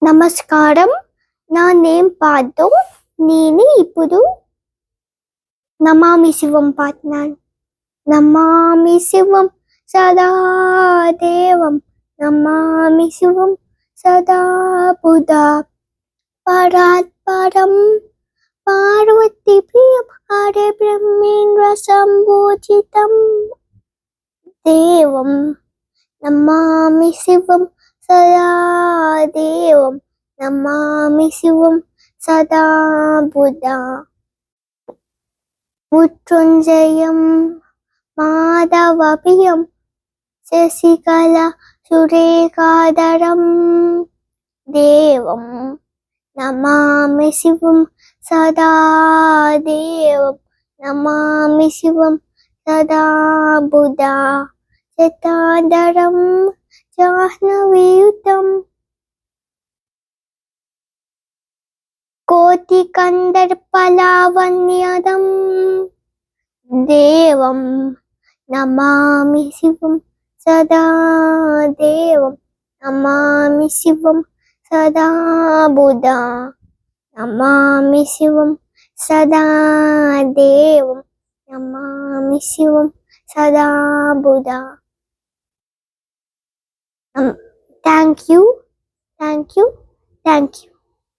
నమస్కారం. నా నేమ్ పార్థు. నేను ఇప్పుడు నమామి శివం పాడుతున్నాను. నమామి శివం సదా దేవం, నమామి శివం సదా బుధా, పరాత్పరం పార్వతీ ప్రియం హరే బ్రహ్మేంద్ర సంభూజితం దేవం, నమామి శివం సదా దేవం, నమామి శివం సదా బుధా. మృత్యుంజయం మాధవప్రియం శశికళా సురేఖాధరం దేవం, నమామి శివం సదా దేవం, నమామి శివం సదా బుధా. శతాధరం జాహ్నవీయుతం కోటికందర్పలావణ్యదం దేవం, నమామి శివం సదా దేవం, నమామి శివం సదా బుధా, నమామి శివం సదా దేవం, నమామి శివం సదా బుధా. Thank you.